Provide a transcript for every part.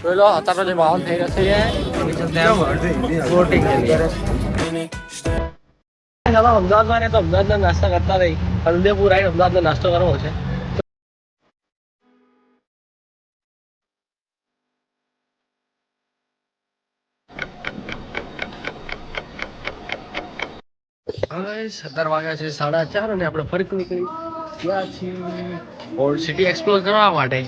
જોઈ લો અત્યારે જે માહોલ થઈ રહ્યો છે બોટિંગ અમદાવાદમાં રહે તો અમદાવાદના નાસ્તા કરતા રહી ઉદયપુર આવીને અમદાવાદનો નાસ્તો કરવો છે. હવે 17 વાગ્યા છે 4:30 અને આપણે ફરીથી નીકળી ગયા છીએ ઓલ્ડ સિટી એક્સપ્લોર કરવા માટે.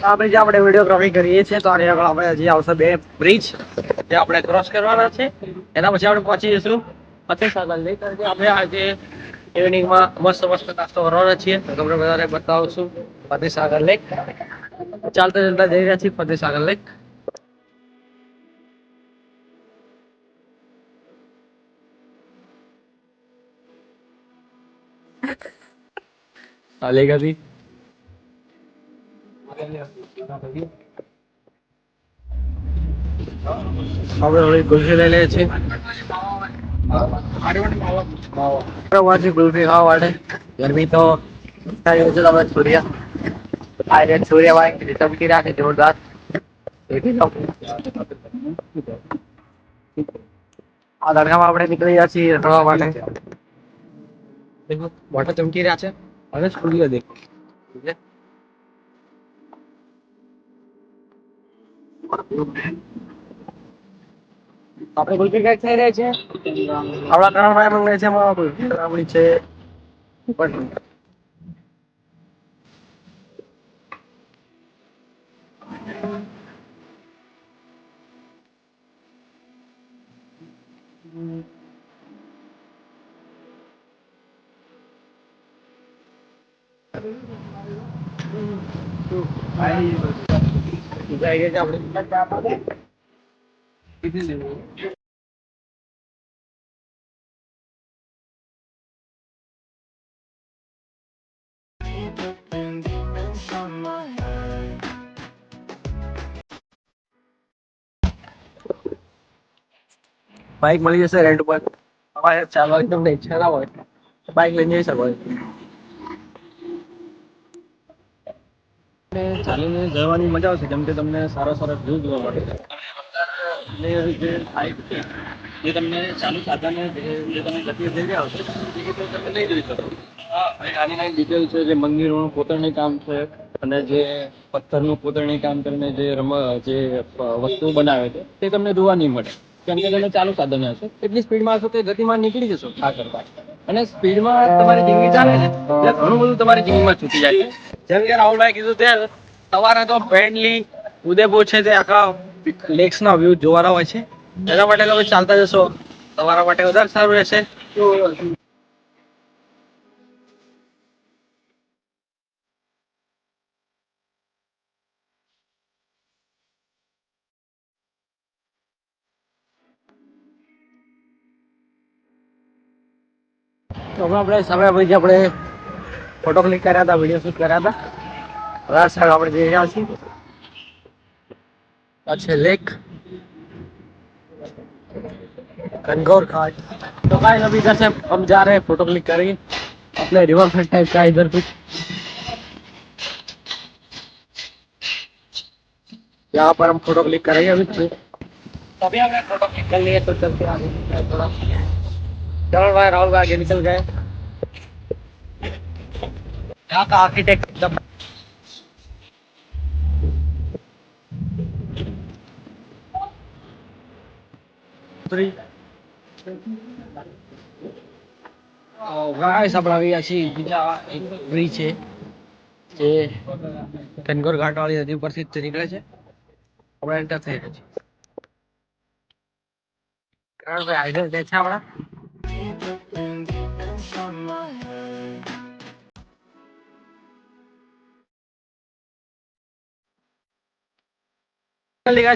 આપણે વિડીયોગ્રાફી કરીએ છીએ તો આગળ આપણે હજી આવશે 2 બ્રિજ જે આપણે ક્રોસ કરવાના છે. એના પછી આપણે પહોંચી જઈશું ફતેસાગર લેક. આપણે આજે ઇવનિંગમાં મસ્ત નાસ્તો કરવાના છીએ તો તમને બધાને બતાવશું ફતેસાગર લેક. ચાલતા જઈ રહ્યા છીએ ફતેસાગર લેક. આ લેક હતી આપણે હવે ગુલ્ફી લઈ લઈએ છીએ. ગુલ્ફી ખાવા માટે ગરમી તો સૂર્યભાઈ ચમકી રહ્યા છે જોરદાર. આ તડકામાં આપણે નીકળી ગયા છીએ ફરવા માટે. મોટા ચમકી રહ્યા છે અને સૂર્ય દેખો. આપણે ગુલ્ફી કઈ થઈ રહી છે આપણા કરણભાઈ મંગાઈ છે એમાં ગુલ્ફી આપણી છે બાઇક મળી જશે રેન્ટ ઉપર. તમારે ચાલવાની તમને ઈચ્છા ના હોય તો બાઇક લઈને જઈ શકો. ચાલીને જવાની મજા આવશે જેમ કે તમને સારા વ્યૂ જોવા મળે. જે તમને ચાલુ સાધન જે તમે ગતિ થઈ રહ્યા છો તમે નહીં જોઈ શકો. નાની ડિટેલ છે જે મંદિરોનું કોતરણી કામ છે અને જે પથ્થરનું કોતરણી કામ કરીને જે વસ્તુ બનાવે છે તે તમને જોવા નહીં મળે કેમ કે તમે ચાલુ સાધન હશે એટલી સ્પીડમાં હશો તે ગતિમાં નીકળી જશો આ કરતા. અને સ્પીડમાં તમારી જિંદગી ચાલે ને એટલે ઘણું બધું તમારી જિંદગીમાં છૂટી જાય છે. જેમ કે રાહુલભાઈ કીધું તે સવારે તો ફ્રેન્ડલી ઉદયપુર છે તે આખા લેક્સના વ્યૂ જોવાના હોય છે. એના માટે તમે ચાલતા જશો તમારા માટે વધારે સારું રહેશે. તો આપણે સમય પછી આપણે ફોટો ક્લિક કર્યા હતા વિડીયો શૂટ કર્યા હતા. હવે સાહેબ આપણે જઈ રહ્યા છીએ अच्छे लेक कनगौर घाट. तो गाइस अभी इधर से हम जा रहे हैं फोटो क्लिक करेंगे अपने रिवर फ्रंट टाइप का इधर कुछ यहाँ पर हम फोटो क्लिक करेंगे अभी. तभी हमने फोटो क्लिक कर लिए तो चलते आगे थोड़ा. चलो भाई राहुल भाई आगे निकल गए. यहाँ का आर्किटेक्ट एकदम ગાઈસ આપણે આવી ગયા છીએ બીજા એક બ્રિજ છે જે કનગોર ઘાટ વાળી નદી ઉપરથી જ નીકળે છે. આપણે એન્ટર થઈ રહ્યા છીએ. કારણ ભાઈ હાઈડર છે આપણા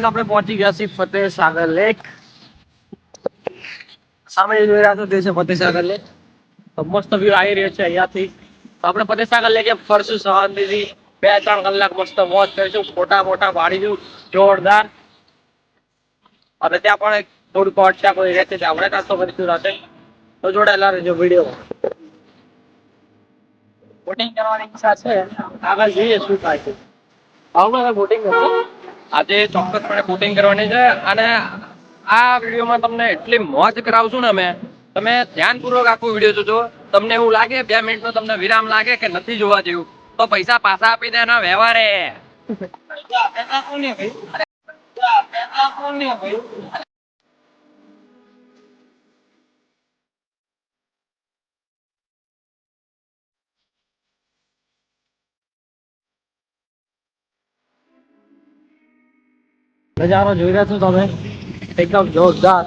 આપણે પહોંચી ગયા છીએ ફતેસાગર લેક. સામે જોઈ રહ્યા છો તે છે ફતેસાગર લેક. મસ્ત વ્યૂ આવી રહ્યો છે અહીંયાથી. તો આપણે ફતેસાગર લેકે ફરશું શાંતિથી 2-3 કલાક મસ્ત મોજ કરીશું. મોટા પાડીશું જોરદાર. અને ત્યાં પણ થોડું કોટ કોઈ રહેશે આપણે નાસ્તો કરીશું રાતે. તો જોડાયેલા રહેજો વિડીયો. બોટિંગ કરવાની ઈચ્છા છે, આગળ જોઈએ શું થાય છે. આવનારા બોટિંગ કરશે. આજે ચોક્કસપણે બોટિંગ કરવાની છે અને આ વિડીયોમાં તમને એટલી મોજ કરાવશું ને અમે, તમે ધ્યાનપૂર્વક આખો વિડીયો જોજો. તમને એવું લાગે 2 મિનિટનો તમને વિરામ લાગે કે નથી જોવા જેવું, તો પૈસા પાછા આપી દેના વ્યવહારે. નજારો જોઈ રહ્યા છો તમે, એકદમ જોરદાર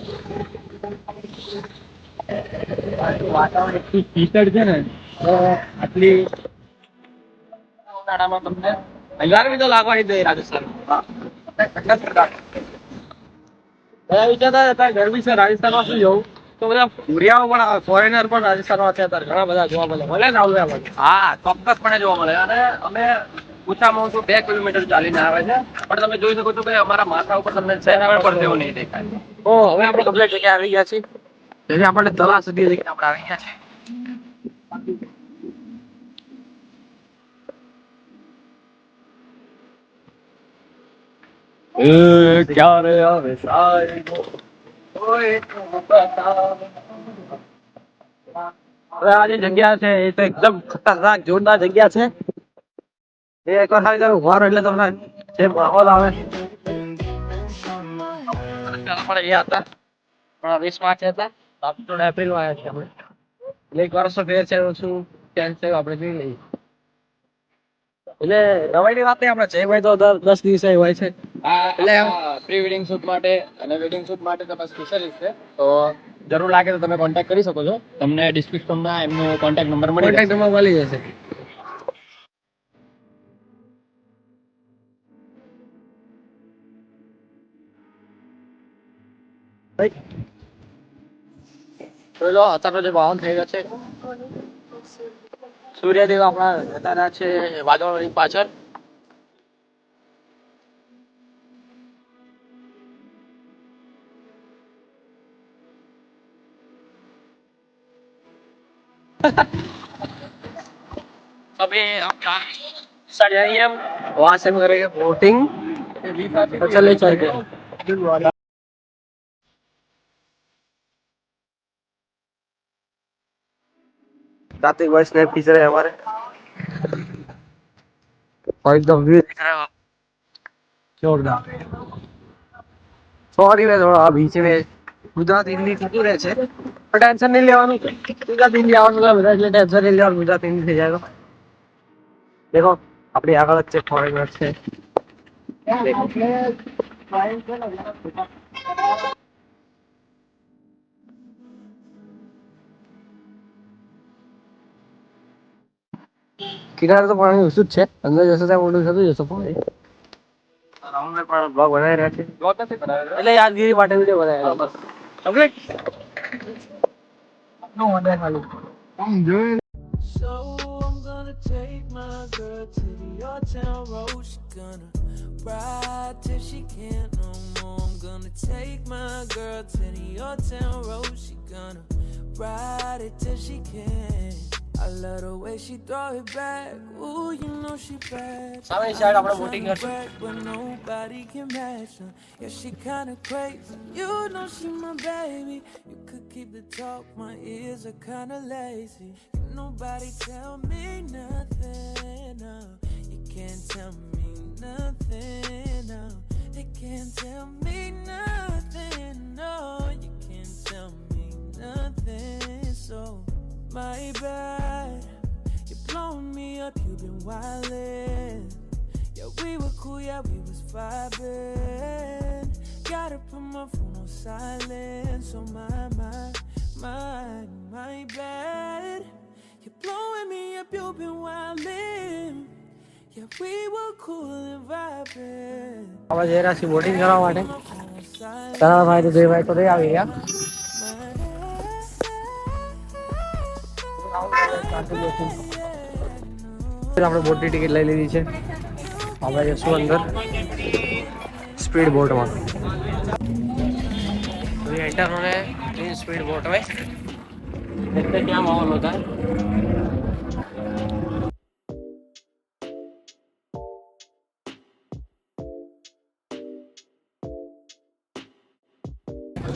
વાતાવરણ. એટલું શીતળ છે ને, આટલી ઉનાળામાં તમને ગરમી તો લાગવાની દે રાજસ્થાનમાં. બધા વિચારતા હતા ગરમી છે રાજસ્થાનમાં શું જવું, તો બધા ભૂરિયાઓ પણ ફોરેનર પણ રાજસ્થાનમાં અત્યારે ઘણા બધા જોવા મળે. મળે ને આવું? હા, ચોક્કસપણે જોવા મળે. અને અમે ઓછામાં ઓછું 2 કિલોમીટર ચાલીને આવે છે, પણ તમે જોઈ શકો છો કે અમારા માથા ઉપર તમને સેના પર જેવું નહીં દેખાય. ઓ હવે આપણે કમ્પ્લીટ જગ્યાએ આવી ગયા છીએ, જેથી આપણને તળા સુધી જગ્યા આપણે આવી ગયા છીએ. ક્યારે આવે સાહેબો, ઓય હવે આ જે જગ્યા છે એ તો એકદમ ખતરનાક જોરદાર જગ્યા છે. એ એકવાર ખાલી તમે ઉભા રહો એટલે તમને જે માહોલ આવે. આપણે એ હતા પણ 20 માર્ચ હતા, આપણે એપ્રિલમાં આવ્યા છીએ. આપણે એટલે 1 વર્ષનો ફેર છે, શું ચેન્જ થયું આપણે જોઈ લઈએ. એટલે નવાઈની વાત નહીં, આપણે જયભાઈ તો 10 દિવસે હોય છે. એટલે પ્રી વેડિંગ શૂટ માટે અને વેડિંગ શૂટ માટે તમે સ્પેશિયલિસ્ટ છે, તો જરૂર લાગે તો તમે કોન્ટેક્ટ કરી શકો છો. તમને ડિસ્ક્રિપ્શનમાં એમનો કોન્ટેક્ટ નંબર મળી જશે. જોઈ લો અત્યારનો જે માહોલ થઈ રહ્યો છે, સૂર્યદેવ આપણા જતા રહ્યા છે વાદળોની પાછળ. अभी हम जाएंगे, हम वहां से हम करेंगे बोटिंग, चले चलते कार्तिक भाई स्नैप खींच रहे हैं हमारे, और एकदम व्यू दिख रहा है जोरदार. सॉरी मैं थोड़ा बीच में ગુજરાત હિન્દી થતું રહે છે, પણ ટેન્શન નહીં લેવાનું. ગુજરાત હિન્દી આવવાનું તો બધા એટલે ટેન્શન નહીં લેવાનું, ગુજરાત હિન્દી થઈ જાય. દેખો આપણી આગળ જ છે ફોરેનર છે. કિનારે તો પાણી ઓછું જ છે, અંદર જશે ત્યાં મોટું થતું જશે પાણી. રાઉન્ડ પણ બ્લોગ બનાવી રહ્યા છે, બ્લોગ નથી બનાવ્યો એટલે યાદગીરી માટે વિડિયો બનાવ્યો બસ. કમ્પ્લીટ નો વંડર ખાલી આમ જોઈ. So I'm gonna take my girl to your town road. She gonna ride till she can't no more. I'm gonna take my girl to your town road. She gonna ride it till she can't. I love the way she throw it back. Ooh, you know she bad. Sabe side આપણે boating કરશું. But nobody can match her. Yeah, she kinda crazy. You know she my baby. You could keep the talk. My ears are kinda lazy. Nobody tell me nothing. No, you can't tell me nothing. No, they can't tell me nothing. No, you can't tell me nothing. So my bad, you're blowing me up, you've been wildin'. Yeah, we were cool, yeah, we was vibing. Gotta put my phone on silent, so my bad. You're blowing me up, you've been wildin'. Yeah, we were cool and vibing. હવે જઈ રહ્યા છીએ boating કરવા માટે. તારા ભાઈ તો દેવાય તો રહી આવી ગયા. આપણે બોટની ટિકિટ લઈ લીધી છે, આપણે જશું અંદર સ્પીડ બોટમાં. एंटर होने तीन स्पीड बोट में देखते क्या माहौल होता है.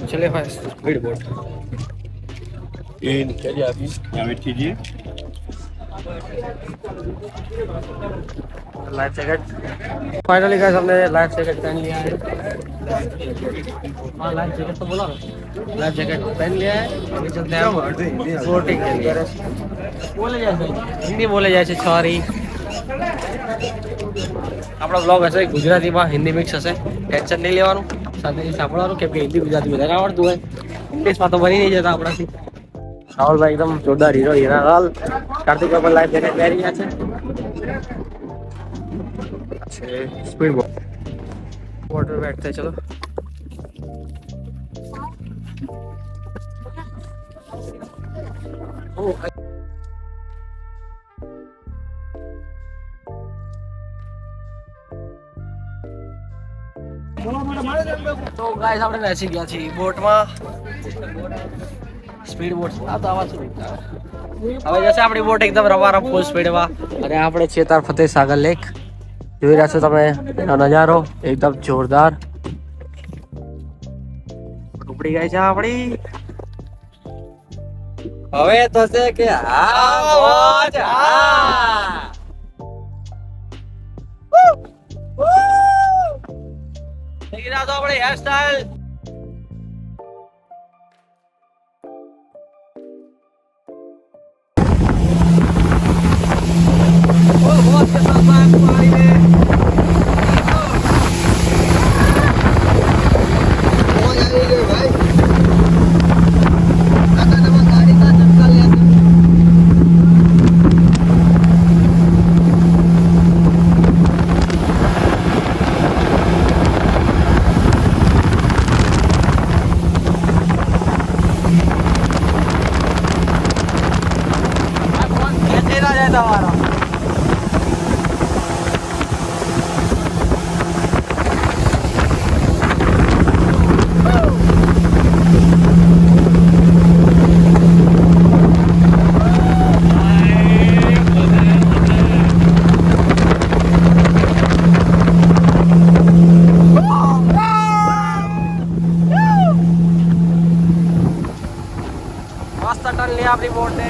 चले भाई स्पीड बोट ये चलिए आप यहाँ वेट कीजिए। लाइफ जैकेट फाइनली गाइस हमने लाइफ जैकेट पहन लिया है। हाँ लाइफ जैकेट तो बोला लाइफ जैकेट पहन लिया है। अभी चलते हैं बोटिंग के लिए। बोले जैसे हिंदी बोले जैसे सॉरी આપણો બ્લોગ હશે ગુજરાતીમાં હિન્દી મિક્સ હશે ટેન્શન નહીં લેવાનું સાથે સાંભળવાનું કેમ કે હિન્દી ગુજરાતી બધાને આવડતું હોય ઇંગ્લિશમાં તો બની નહીં જતા આપણાથી રાહુલભાઈ એકદમ જોરદાર હીરો હીરાલાલ કાર્તિકભાઈ પણ લાઈફ જેકેટ પહેરી ગયા છે સ્પીડ બોટ વોટર બેઠતે ચલો તો ગાઈસ આપણે બેસી ગયા છીએ બોટમાં સ્પીડ બોટ આ તો આવા છે હવે જશે આપણી બોટ એકદમ રવારમ ફૂલ સ્પીડમાં અને આપણે ચેતાર ફતેહ સાગર લેક જોઈ રહ્યા છો તમે એનો નજારો એકદમ જોરદાર ઉપડી ગઈ છે આપણી હવે થશે કે હા મોજ હા દેખી રહ્યા છો આપણે હેર સ્ટાઈલ बहुत के साथ बात पानी में हो जाएगी भाई गाड़ी का चक्का ले हमारा मस्त टन लिया अपनी बोट ने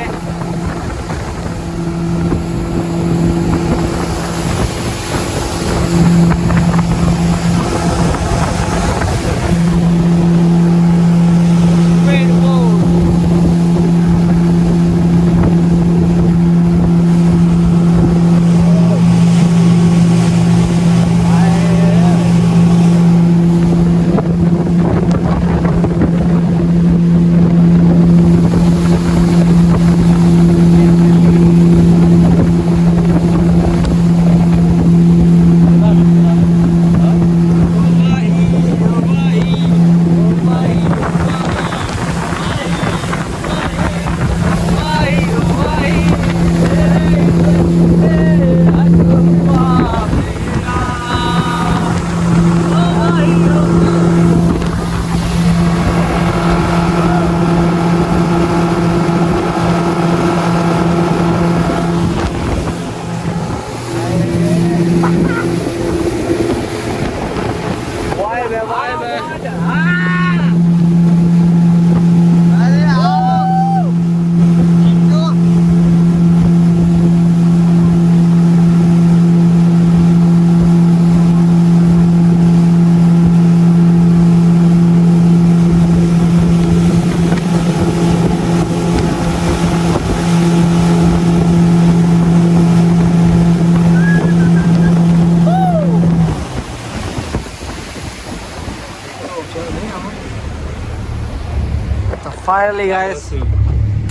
फाइनली गाइस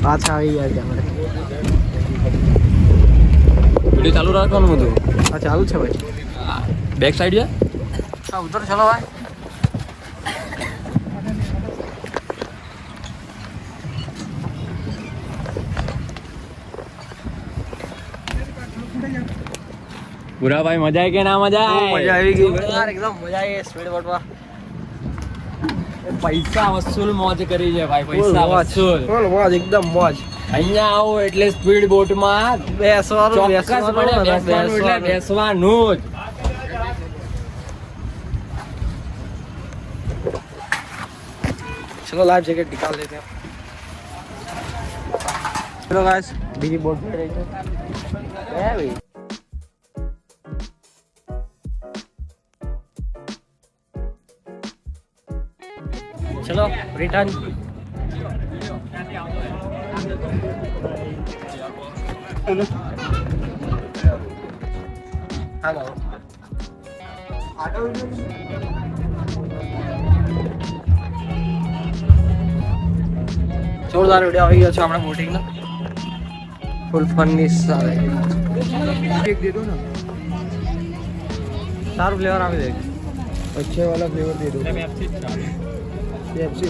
पाछा આવી ગયા છે આપણે વિડિયો ચાલુ રાખવાનું બધું આ ચાલુ છે ભાઈ બેક સાઈડ છે હા ઉતર ચલો ભાઈ પૂરા ભાઈ મજા આવી કે ના મજા આવી મજા આવી ગઈ યાર એકદમ મજા આવી સ્પીડ બોટમાં પૈસા વસૂલ મોજ કરી છે ભાઈ પૈસા વસૂલ ફૂલ મોજ એકદમ મોજ અહીંયા આવો એટલે સ્પીડ બોટમાં બેસવાનું બેસવાનું જ चलो लाइफ जैकेट निकाल लेते हैं। चलो गाइस बीजी बोट पे रही है भाई। चलो रिटर्न। हेलो જોરદાર વિડિયો આવી ગયો છે આપણે બોટિંગ નો ફૂલ ફનની સાથે એક દે દો ના સારું ફ્લેવર આપી દે अच्छे वाला फ्लेवर दे दो पेप्सी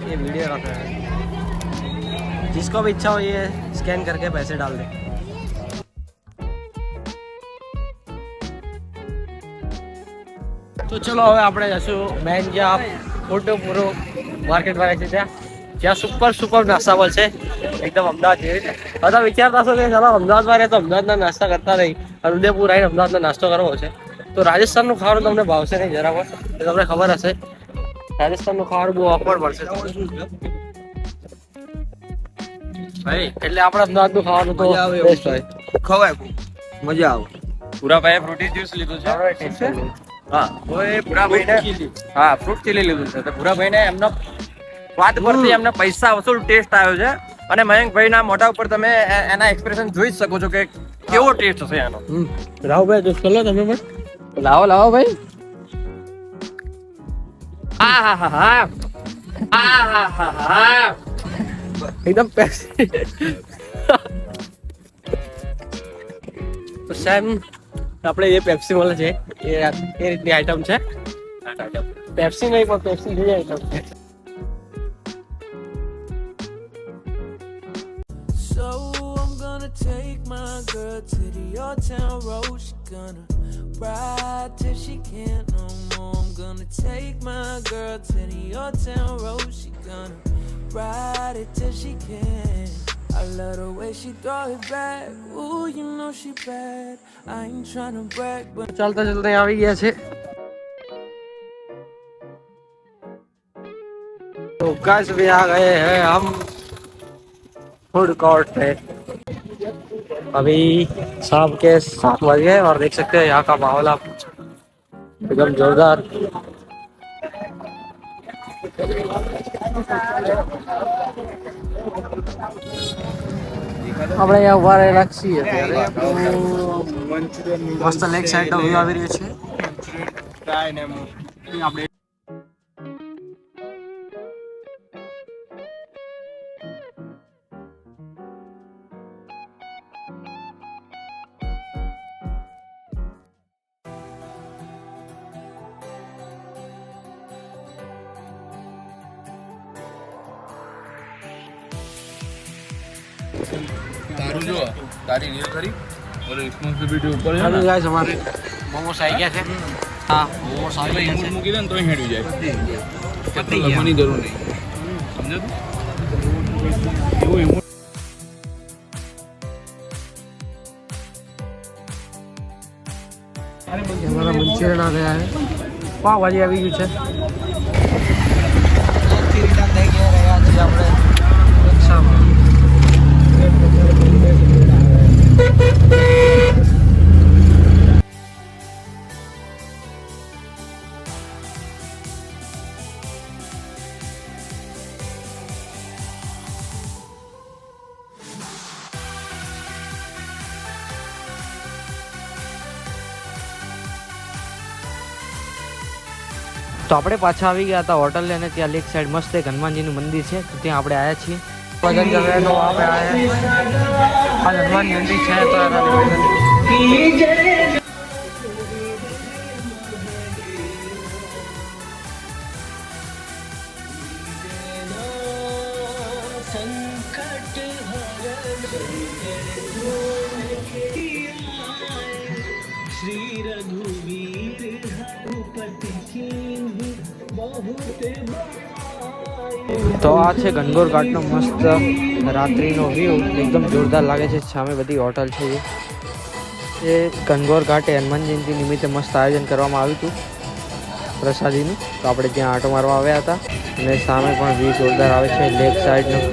ये वीडियो रखा है जिसको भी इच्छा हो ये स्कैन करके पैसे डाल दे। તો ચલો હવે આપણે જશું મેન જ્યાં મોટો પૂરો માર્કેટ વાળા છે જ્યાં સુપર નાસ્તા મળશે એકદમ અમદાવાદ જેવી રીતે। બધા વિચારતા હશો કે ચાલો અમદાવાદમાં રહે તો અમદાવાદના નાસ્તા કરતા નહીં અને ઉદયપુર આવીને અમદાવાદનો નાસ્તો કરવો છે તો રાજસ્થાનનું ખાવાનું તમને ભાવશે નહીં જરા પણ એ તમને ખબર હશે રાજસ્થાનનું ખાવાનું બહુ ઓકવર્ડ પડશે ભાઈ એટલે આપણે અમદાવાદનું ખાવાનું તો બેસ્ટ હોય ખવાય મજા આવે। પૂરા ભાઈએ ફ્રૂટી જ્યુસ લીધું છે હા તો એ ભૂરાભાઈને હા ફ્રૂટ ચીલી લીધું છે તો ભૂરાભાઈને એમનો સ્વાદ પરથી એમને પૈસા વસૂલ ટેસ્ટ આવ્યો છે અને મયંકભાઈના મોઢા ઉપર તમે એના એક્સપ્રેશન જોઈ જ શકો છો કે કેવો ટેસ્ટ હશે એનો। રાહુભાઈ જો ચલો તમે પણ લાવો લાવો ભાઈ આ હા હા હા આ હા હા હા એકદમ પેપ્સી તો સેમ આપણે એ પેપ્સી મળે છે એ રીતની આઈટમ છે પેપ્સી નહીં પણ પેપ્સી જેવી આઈટમ છે। So I'm gonna take my girl to the old town road. She gonna ride till she can't no more. I'm gonna take my girl to the old town road. She gonna ride it till she can. I love the way she throw it back. Ooh, you know she bad. I ain't tryna brag, but ચાલતા ચાલતા આવી ગયા છે तो guys भी आ गए हैं हम फूड कोर्ट पे। अभी शाम के 7 बज गए और देख सकते हैं यहाँ का माहौल आप एकदम जोरदार। આપણે અહીંયા ઉભા રહેલા છીએ અત્યારે મસ્ત લેક સાઈડ નો વ્યૂ આવી રહ્યો છે આપણે તારું જો તારી રીલ કરી ઓલો રિસ્પોન્સિબિલિટી ઉપર છે हेलो ને गाइस हमारे मोमोस आ गया છે हाँ मोमोस आ આપણે गया ઈમોટ છે મૂકી દે ને તોય હેડવી જાય પતી ગયા લખવાની જરૂર નહીં સમજો એવું ઈમોટ हमारा मंचूरियन आ गया है पाव भाजी આવી ગયું છે રિટર્ન થઈ ગયા રહ્યા છીએ આપણે રિક્ષામાં તો આપણે પાછા આવી ગયા હતા હોટલ અને ત્યાં લેક સાઈડ મસ્ત એક હનુમાનજીનું મંદિર છે તો ત્યાં આપણે આવ્યા છીએ ભજન कर रहे हैं तो वहाँ पे आए हैं आज हनुमान जयंती है तो एना निवेदन તો આ છે ગણગોર ઘાટનો મસ્ત રાત્રિનો વ્યૂ એકદમ જોરદાર લાગે છે સામે બધી હોટલ છે એ કનગોર ઘાટે હનુમાન જયંતિ નિમિત્તે મસ્ત આયોજન કરવામાં આવ્યું હતું પ્રસાદીનું. તો આપણે ત્યાં આંટો મારવા આવ્યા હતા અને સામે પણ વ્યૂ જોરદાર આવે છે લેક સાઈડનું.